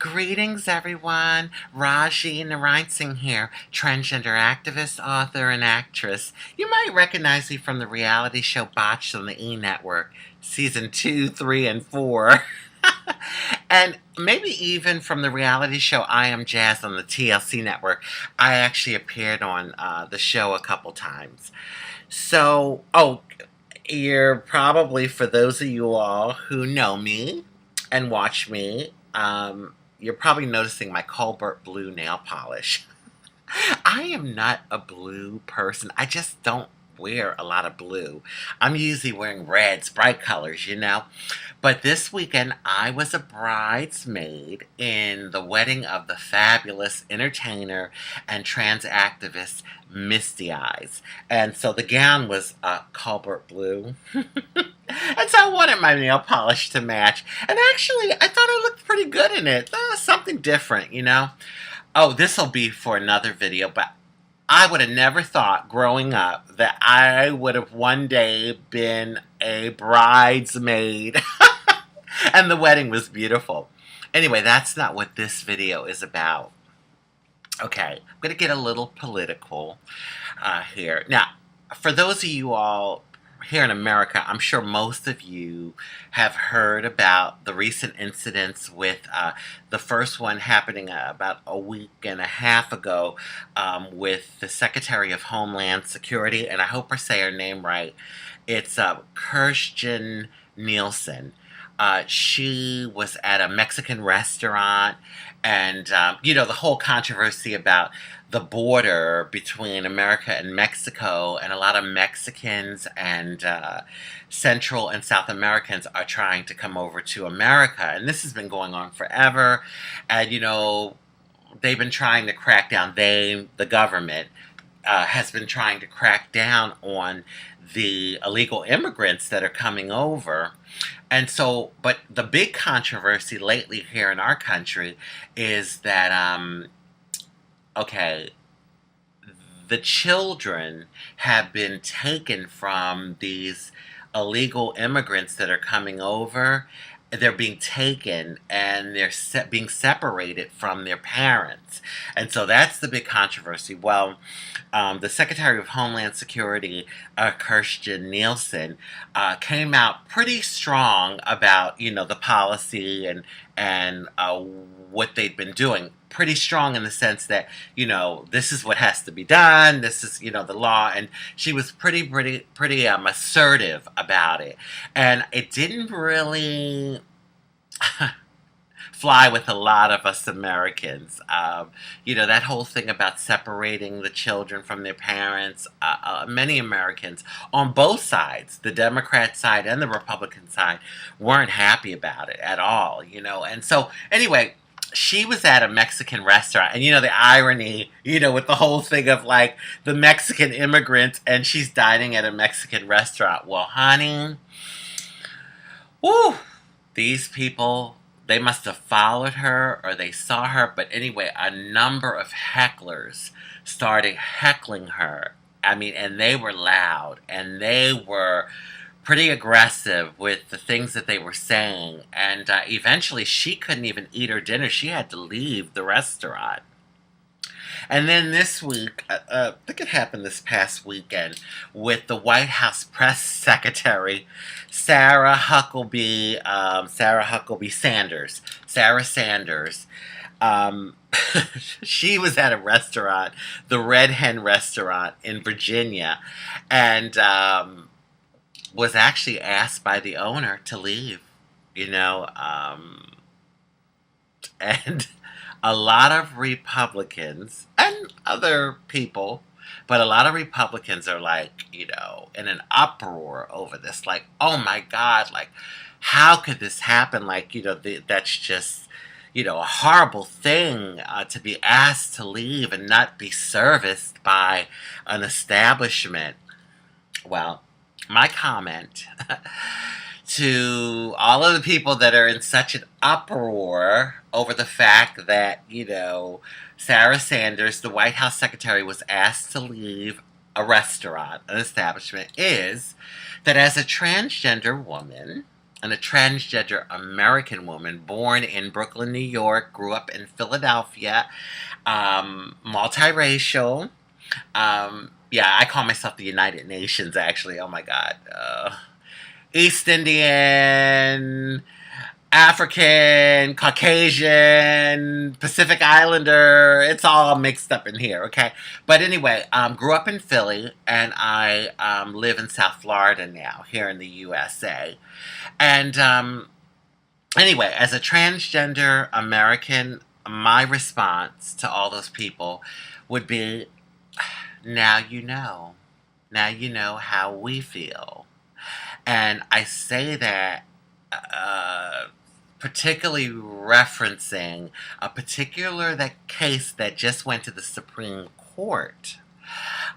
Greetings, everyone. Rajee Narinesingh here, transgender activist, author, and actress. You might recognize me from the reality show Botched on the E! Network, season 2, 3, and 4. And maybe even from the reality show I Am Jazz on the TLC network. I actually appeared on the show a couple times. You're probably, for those of you all who know me and watch me, you're probably noticing my Colbert blue nail polish. I am not a blue person. I just don't wear a lot of blue. I'm usually wearing reds, bright colors. But this weekend, I was a bridesmaid in the wedding of the fabulous entertainer and trans activist Misty Eyes. And so the gown was Colbert blue. And so I wanted my nail polish to match. And actually, I thought I looked pretty good in it. Something different. Oh, this will be for another video, but I would have never thought growing up that I would have one day been a bridesmaid. And the wedding was beautiful. Anyway, that's not what this video is about. Okay, I'm going to get a little political here. Now, for those of you all here in America, I'm sure most of you have heard about the recent incidents with the first one happening about a week and a half ago with the Secretary of Homeland Security, and I hope I say her name right. It's Kirstjen Nielsen. She was at a Mexican restaurant, and the whole controversy about the border between America and Mexico, and a lot of Mexicans and Central and South Americans are trying to come over to America, and this has been going on forever. And they've been trying to crack down. The government has been trying to crack down on the illegal immigrants that are coming over. And so, but the big controversy lately here in our country is that the children have been taken from these illegal immigrants that are coming over. They're being taken and they're being separated from their parents. And so that's the big controversy. Well, the Secretary of Homeland Security, Kirstjen Nielsen, came out pretty strong about, the policy and what they'd been doing. Pretty strong in the sense that, this is what has to be done. This is, the law. And she was pretty assertive about it. And it didn't really fly with a lot of us Americans. That whole thing about separating the children from their parents. Many Americans on both sides, the Democrat side and the Republican side, weren't happy about it at all, And so, anyway, she was at a Mexican restaurant, and the irony, with the whole thing of like the Mexican immigrants, and she's dining at a Mexican restaurant. Well, honey, woo, these people, they must have followed her or they saw her. But anyway, a number of hecklers started heckling her. And they were loud, and they were pretty aggressive with the things that they were saying. And eventually she couldn't even eat her dinner. She had to leave the restaurant. And then this week, I think it happened this past weekend, with the White House press secretary, Sarah Huckabee Sanders. Sarah Sanders. She was at a restaurant, the Red Hen restaurant in Virginia, and was actually asked by the owner to leave, and a lot of Republicans and other people, but a lot of Republicans are like, in an uproar over this, like, oh my God, like, how could this happen? Like, that's just, a horrible thing to be asked to leave and not be serviced by an establishment. Well, my comment to all of the people that are in such an uproar over the fact that, Sarah Sanders, the White House secretary, was asked to leave a restaurant, an establishment, is that as a transgender woman, and a transgender American woman born in Brooklyn, New York, grew up in Philadelphia, multiracial. Yeah, I call myself the United Nations, actually. Oh my God. East Indian, African, Caucasian, Pacific Islander. It's all mixed up in here, okay? But anyway, grew up in Philly, and I live in South Florida now, here in the USA. And anyway, as a transgender American, my response to all those people would be, now you know. Now you know how we feel. And I say that particularly referencing a particular that case that just went to the Supreme Court.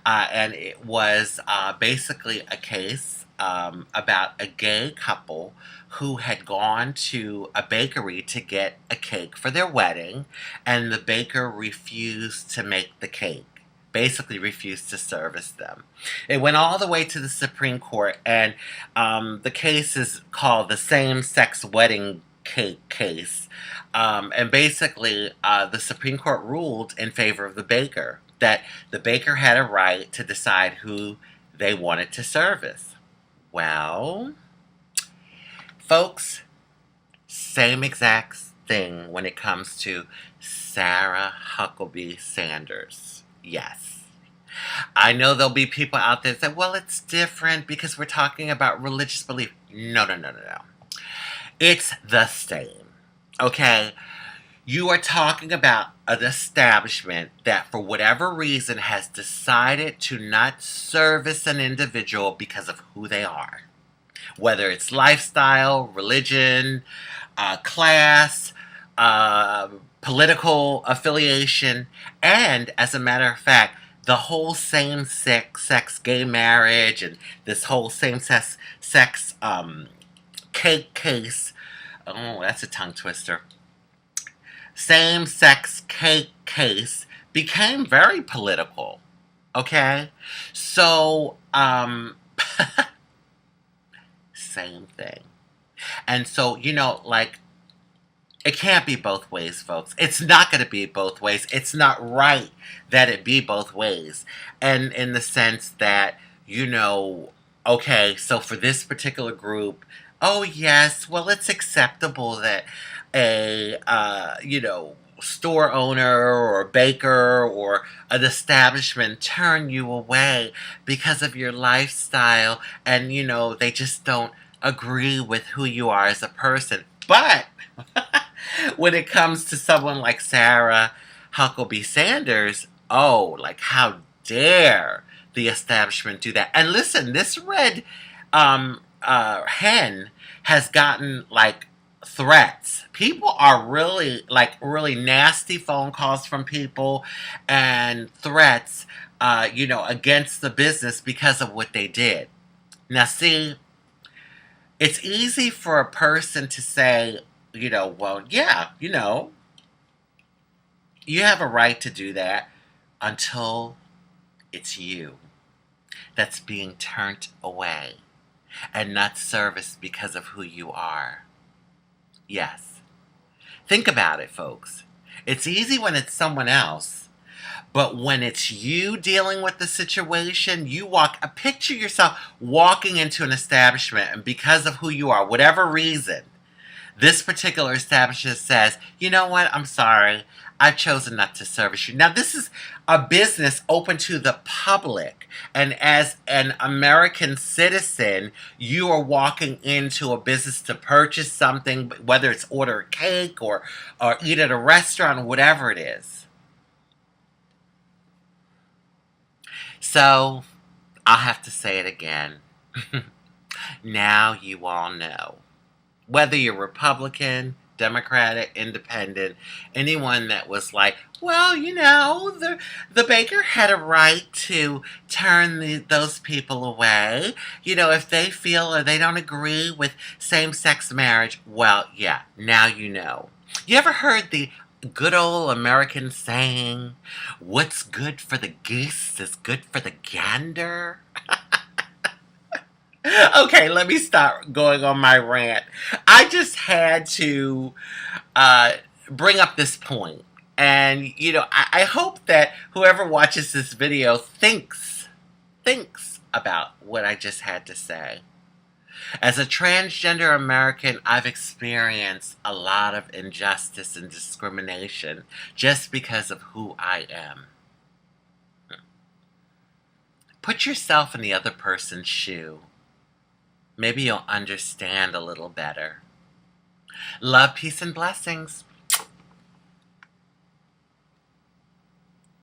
And it was basically a case about a gay couple who had gone to a bakery to get a cake for their wedding, and the baker refused to make the cake. Basically, refused to service them. It went all the way to the Supreme Court, and the case is called the same-sex wedding cake case. And basically, the Supreme Court ruled in favor of the baker, that the baker had a right to decide who they wanted to service. Well, folks, same exact thing when it comes to Sarah Huckabee Sanders. Yes. I know there'll be people out there that say, well, it's different because we're talking about religious belief. No, no, no, no, no. It's the same. Okay? You are talking about an establishment that, for whatever reason, has decided to not service an individual because of who they are. Whether it's lifestyle, religion, class, political affiliation, and, as a matter of fact, the whole same-sex gay marriage and this whole same-sex cake case. Oh, that's a tongue twister. Same-sex cake case became very political. Okay? So, same thing. And so, like, it can't be both ways, folks. It's not going to be both ways. It's not right that it be both ways. And in the sense that, okay, so for this particular group, oh, yes, well, it's acceptable that a, store owner or baker or an establishment turn you away because of your lifestyle and, they just don't agree with who you are as a person. But when it comes to someone like Sarah Huckabee Sanders, oh, like, how dare the establishment do that? And listen, this red hen has gotten, like, threats. People are really nasty phone calls from people and threats, against the business because of what they did. Now, see, it's easy for a person to say, well, yeah, you have a right to do that until it's you that's being turned away and not serviced because of who you are. Yes. Think about it, folks. It's easy when it's someone else, but when it's you dealing with the situation, picture yourself walking into an establishment, and because of who you are, whatever reason, this particular establishment says, you know what, I'm sorry, I've chosen not to service you. Now, this is a business open to the public. And as an American citizen, you are walking into a business to purchase something, whether it's order a cake or eat at a restaurant, or whatever it is. So, I'll have to say it again. Now you all know. Whether you're Republican, Democratic, Independent, anyone that was like, well, the baker had a right to turn those people away. If they feel or they don't agree with same-sex marriage, well, yeah, now you know. You ever heard the good old American saying, what's good for the geese is good for the gander? Okay, let me start going on my rant. I just had to uh, bring up this point. And, I hope that whoever watches this video thinks about what I just had to say. As a transgender American, I've experienced a lot of injustice and discrimination just because of who I am. Put yourself in the other person's shoe. Maybe you'll understand a little better. Love, peace, and blessings.